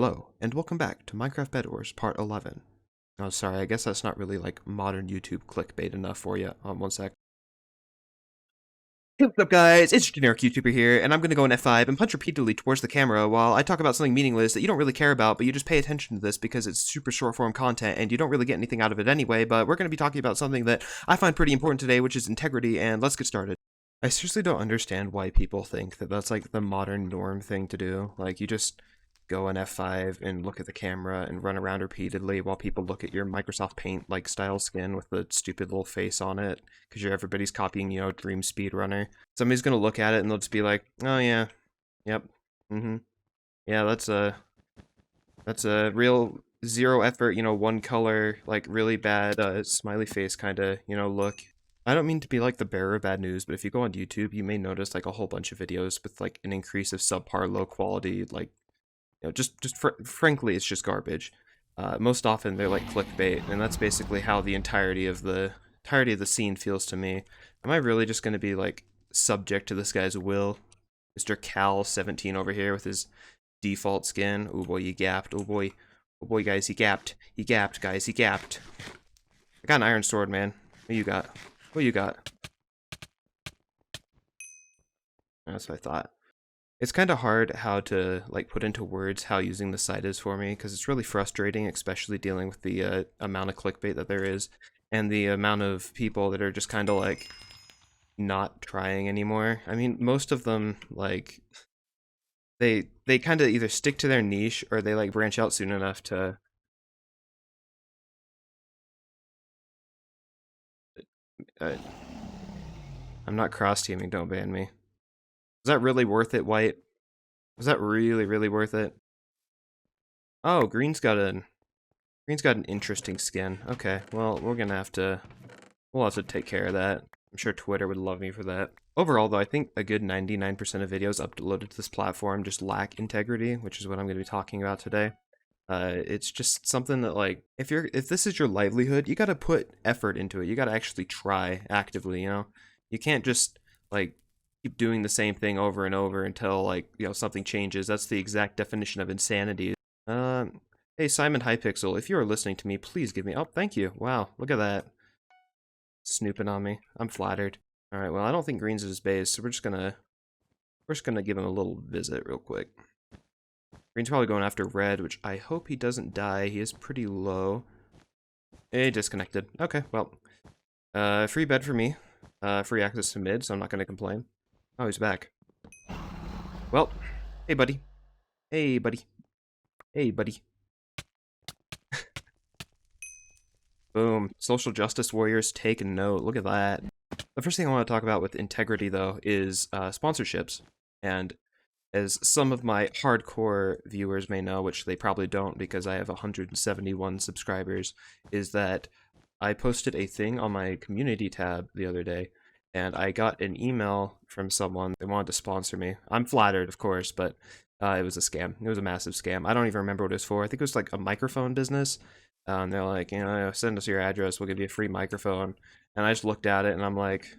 Hello, and welcome back to Minecraft Bedwars Part 11. Oh, sorry, I guess that's not really, modern YouTube clickbait enough for you. One sec. Hey, what's up, guys? It's generic YouTuber here, and I'm gonna go in F5 and punch repeatedly towards the camera while I talk about something meaningless that you don't really care about, but you just pay attention to this because it's super short-form content, and you don't really get anything out of it anyway, but we're gonna be talking about something that I find pretty important today, which is integrity, and let's get started. I seriously don't understand why people think that that's, the modern norm thing to do. You just go in F5 and look at the camera and run around repeatedly while people look at your Microsoft Paint style skin with the stupid little face on it because everybody's copying, Dream Speedrunner. Somebody's gonna look at it and they'll just be like, "Oh yeah, yep, yeah, that's a real zero effort, one color, really bad smiley face kind of, look." I don't mean to be the bearer of bad news, but if you go on YouTube, you may notice a whole bunch of videos with an increase of subpar low quality frankly, it's just garbage. Most often they're clickbait, and that's basically how the entirety of the scene feels to me. Am I really just going to be subject to this guy's will? Mr. Cal17 over here with his default skin. Oh boy, he gapped. Oh boy, guys, he gapped. He gapped, guys. He gapped. I got an iron sword, man. What you got? What you got? That's what I thought. It's kind of hard how to put into words how using the site is for me, because it's really frustrating, especially dealing with the amount of clickbait that there is, and the amount of people that are just kind of not trying anymore. I mean, most of them they kind of either stick to their niche or they branch out soon enough to. I'm not cross-teaming, don't ban me. Was that really worth it, White? Was that really worth it? Oh, Green's got an interesting skin. Okay, well, we'll have to take care of that. I'm sure Twitter would love me for that. Overall, though, I think a good 99% of videos uploaded to this platform just lack integrity, which is what I'm going to be talking about today. It's just something that, if this is your livelihood, you gotta put effort into it. You gotta actually try actively, You can't just, keep doing the same thing over and over until, something changes. That's the exact definition of insanity. Hey, Simon Hypixel, if you are listening to me, please give me... Oh, thank you. Wow, look at that. Snooping on me. I'm flattered. Alright, well, I don't think Green's at his base, so we're just gonna give him a little visit real quick. Green's probably going after Red, which I hope he doesn't die. He is pretty low. He disconnected. Okay, well. Free bed for me. Free access to mid, so I'm not gonna complain. Oh, he's back. Well, hey, buddy. Hey, buddy. Hey, buddy. Boom. Social justice warriors take note. Look at that. The first thing I want to talk about with integrity, though, is sponsorships. And as some of my hardcore viewers may know, which they probably don't because I have 171 subscribers, is that I posted a thing on my community tab the other day, and I got an email from someone. They wanted to sponsor me. I'm flattered, of course, but it was a scam. It was a massive scam. I don't even remember what it was for. I think it was a microphone business. They're like, send us your address, we'll give you a free microphone. And I just looked at it and I'm like,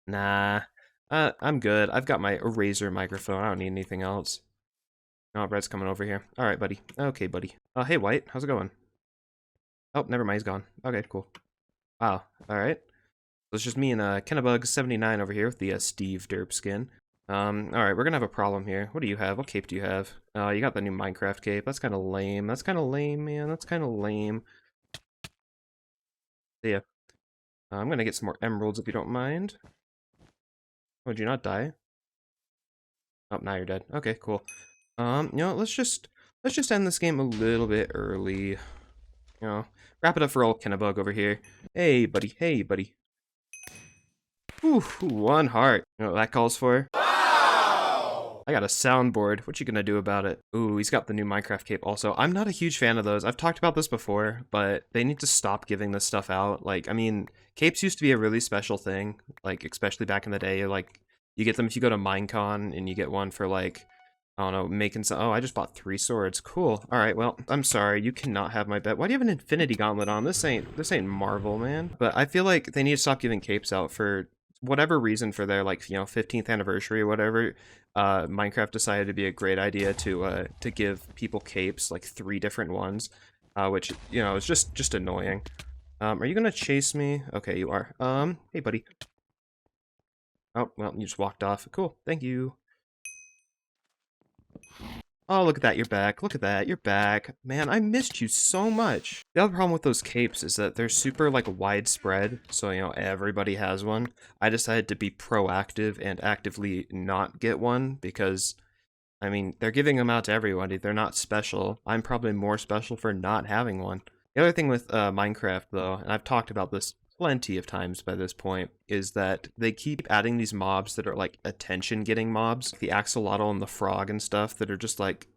nah, I'm good. I've got my Razer microphone. I don't need anything else. Oh, Brett's coming over here. All right, buddy. Okay, buddy. Hey, White. How's it going? Oh, never mind. He's gone. Okay, cool. Wow. All right. So it's just me and Kennebug79 over here with the Steve Derp skin. All right, we're gonna have a problem here. What do you have? What cape do you have? You got the new Minecraft cape. That's kind of lame. That's kind of lame, man. That's kind of lame. Yeah. I'm gonna get some more emeralds if you don't mind. Oh, did you not die? Oh, now you're dead. Okay, cool. Let's just end this game a little bit early. Wrap it up for old Kennebug over here. Hey, buddy. Hey, buddy. Whew, one heart. You know what that calls for? I got a soundboard. What you gonna do about it? Ooh, he's got the new Minecraft cape also. I'm not a huge fan of those. I've talked about this before, but they need to stop giving this stuff out. I mean, capes used to be a really special thing, especially back in the day. You get them if you go to Minecon, and you get one for, I don't know, making some... Oh, I just bought 3 swords. Cool. Alright, well, I'm sorry. You cannot have my bet. Why do you have an infinity gauntlet on? This ain't Marvel, man. But I feel like they need to stop giving capes out for whatever reason for their, like, you know, 15th anniversary or whatever, Minecraft decided to be a great idea to give people capes, like 3 different ones, which, you know, is just annoying. Are you gonna chase me? Okay, you are. Hey, buddy. Oh, well, you just walked off. Cool, thank you. Oh, look at that, you're back. Look at that, you're back. Man, I missed you so much. The other problem with those capes is that they're super, like, widespread, so, you know, everybody has one. I decided to be proactive and actively not get one, because, I mean, they're giving them out to everybody. They're not special. I'm probably more special for not having one. The other thing with Minecraft, though, and I've talked about this plenty of times by this point, is that they keep adding these mobs that are like attention-getting mobs. The axolotl and the frog and stuff that are just like,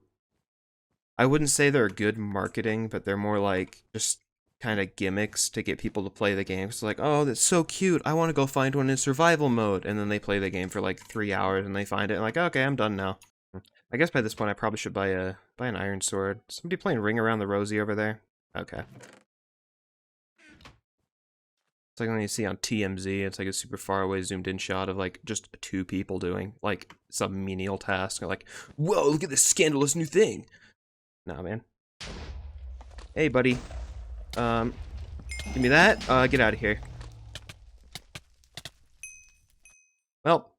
I wouldn't say they're good marketing, but they're more like just kind of gimmicks to get people to play the game. It's like, oh, that's so cute. I want to go find one in survival mode. And then they play the game for like 3 hours and they find it and like, okay, I'm done now. I guess by this point I probably should buy an iron sword. Somebody playing Ring Around the Rosie over there? Okay. It's like when you see on TMZ, it's like a super far away zoomed in shot of like just 2 people doing like some menial task. Like, whoa, look at this scandalous new thing. Nah, man. Hey, buddy. Give me that. Get out of here. Well,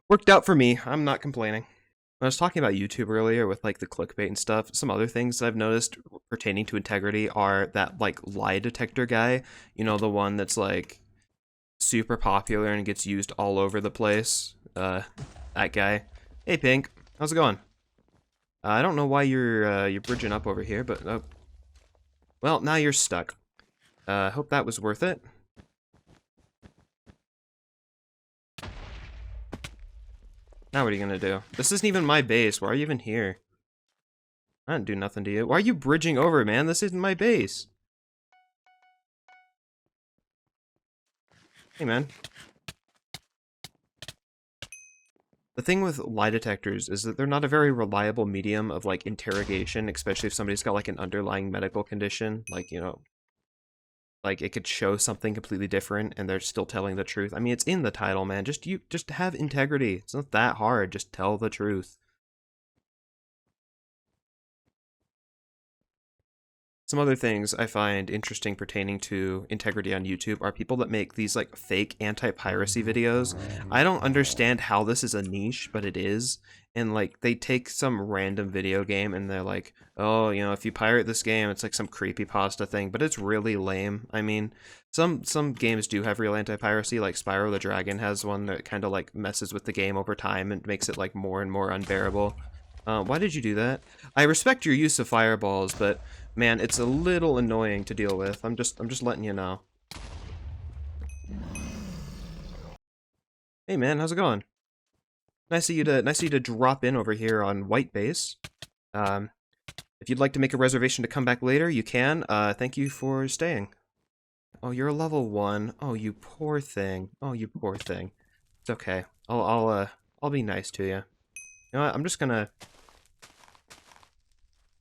worked out for me. I'm not complaining. I was talking about YouTube earlier with like the clickbait and stuff. Some other things that I've noticed pertaining to integrity are that like lie detector guy, you know, the one that's like super popular and gets used all over the place. That guy. Hey, Pink, how's it going? I don't know why you're bridging up over here, but well, now you're stuck. Hope that was worth it. Now what are you gonna do? This isn't even my base. Why are you even here? I didn't do nothing to you. Why are you bridging over, man? This isn't my base. Hey, man. The thing with lie detectors is that they're not a very reliable medium of, like, interrogation, especially if somebody's got, like, an underlying medical condition. Like, you know, like, it could show something completely different and they're still telling the truth. I mean, it's in the title, man. Just have integrity. It's not that hard. Just tell the truth. Some other things I find interesting pertaining to integrity on YouTube are people that make these like fake anti-piracy videos. I don't understand how this is a niche, but it is. And like they take some random video game and they're like, oh, you know, if you pirate this game, it's like some creepypasta thing, but it's really lame. I mean, some games do have real anti-piracy, like Spyro the Dragon has one that kind of like messes with the game over time and makes it like more and more unbearable. Why did you do that? I respect your use of fireballs, but man, it's a little annoying to deal with. I'm just letting you know. Hey man, how's it going? Nice of you to drop in over here on White Base. If you'd like to make a reservation to come back later, you can. Thank you for staying. Oh, you're a level 1. Oh, you poor thing. Oh, you poor thing. It's okay. I'll be nice to you. You know what?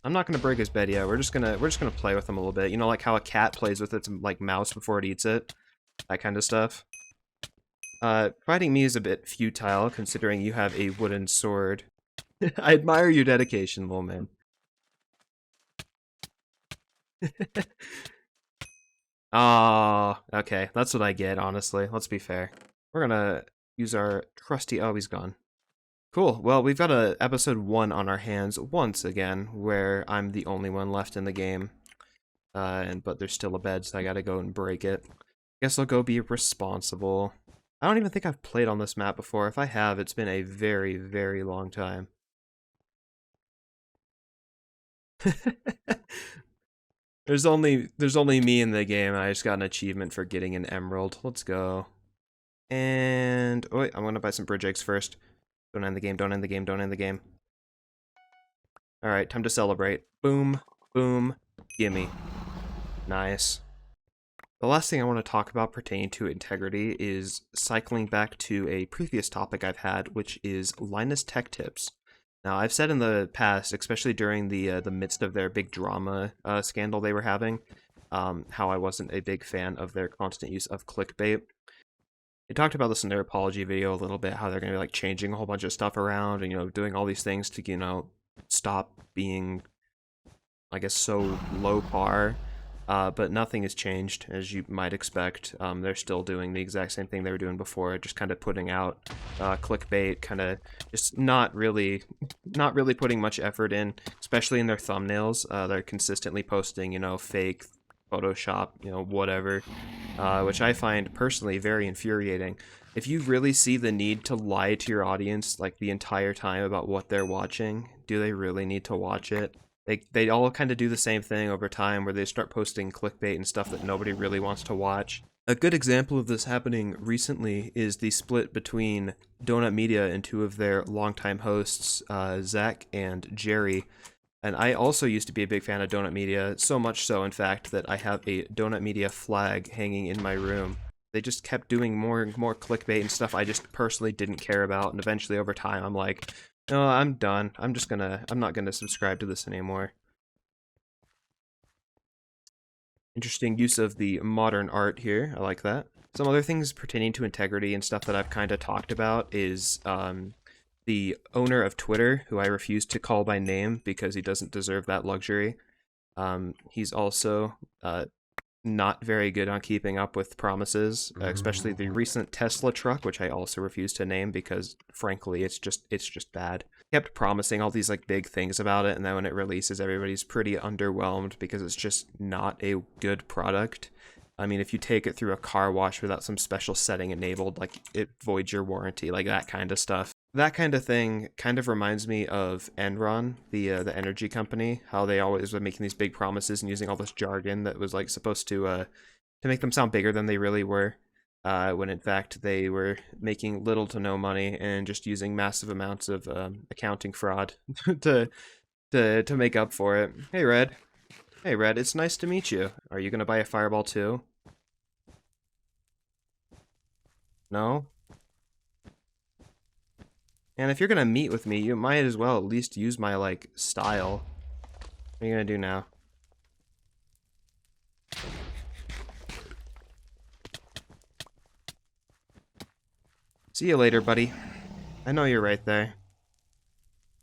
I'm not gonna break his bed yet. We're just gonna play with him a little bit. You know, like how a cat plays with its like mouse before it eats it, that kind of stuff. Fighting me is a bit futile considering you have a wooden sword. I admire your dedication, little man. Ah, okay, that's what I get. Honestly, let's be fair. We're gonna use our trusty. Oh, he's gone. Cool. Well, we've got a episode 1 on our hands once again, where I'm the only one left in the game. But there's still a bed, so I gotta go and break it. Guess I'll go be responsible. I don't even think I've played on this map before. If I have, it's been a very, very long time. There's only me in the game, and I just got an achievement for getting an emerald. Let's go. And oh wait, I'm gonna buy some bridge eggs first. Don't end the game, don't end the game, don't end the game. Alright, time to celebrate. Boom, boom, gimme. Nice. The last thing I want to talk about pertaining to integrity is cycling back to a previous topic I've had, which is Linus Tech Tips. Now, I've said in the past, especially during the midst of their big drama scandal they were having, how I wasn't a big fan of their constant use of clickbait. They talked about this in their apology video a little bit, how they're going to be like changing a whole bunch of stuff around and, you know, doing all these things to, you know, stop being, I guess, so low par. But nothing has changed, as you might expect. They're still doing the exact same thing they were doing before, just kind of putting out clickbait, kind of just not really putting much effort in, especially in their thumbnails. They're consistently posting, you know, fake Photoshop, you know, whatever, which I find personally very infuriating. If you really see the need to lie to your audience like the entire time about what they're watching, do they really need to watch it? They all kind of do the same thing over time, where they start posting clickbait and stuff that nobody really wants to watch. A good example of this happening recently is the split between Donut Media and two of their longtime hosts, Zach and Jerry. And I also used to be a big fan of Donut Media, so much so, in fact, that I have a Donut Media flag hanging in my room. They just kept doing more and more clickbait and stuff I just personally didn't care about, and eventually over time I'm like, no, I'm done. I'm not gonna subscribe to this anymore. Interesting use of the modern art here. I like that. Some other things pertaining to integrity and stuff that I've kind of talked about is the owner of Twitter, who I refuse to call by name because he doesn't deserve that luxury. He's also not very good on keeping up with promises, especially the recent Tesla truck, which I also refuse to name because, frankly, it's just bad. He kept promising all these like big things about it, and then when it releases, everybody's pretty underwhelmed because it's just not a good product. I mean, if you take it through a car wash without some special setting enabled, like it voids your warranty, like that kind of stuff. That kind of thing kind of reminds me of Enron, the energy company, how they always were making these big promises and using all this jargon that was like supposed to make them sound bigger than they really were, when in fact they were making little to no money and just using massive amounts of accounting fraud to make up for it. Hey Red, it's nice to meet you. Are you gonna buy a fireball too? No? And if you're gonna meet with me, you might as well at least use my, like, style. What are you gonna do now? See you later, buddy. I know you're right there.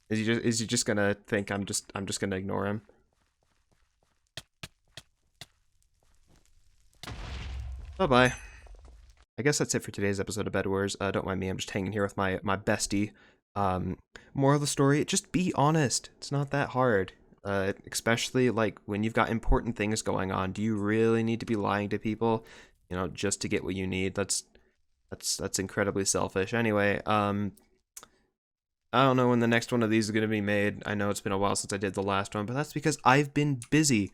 Is he just gonna think I'm just gonna ignore him? Bye-bye. I guess that's it for today's episode of Bedwars. Don't mind me, I'm just hanging here with my bestie. Moral of the story, just be honest. It's not that hard. Especially like when you've got important things going on. Do you really need to be lying to people, you know, just to get what you need? That's incredibly selfish. Anyway, I don't know when the next one of these is going to be made. I know it's been a while since I did the last one, but that's because I've been busy.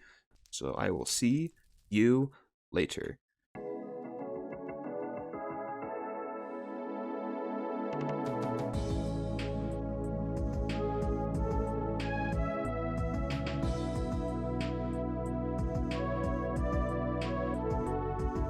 So I will see you later.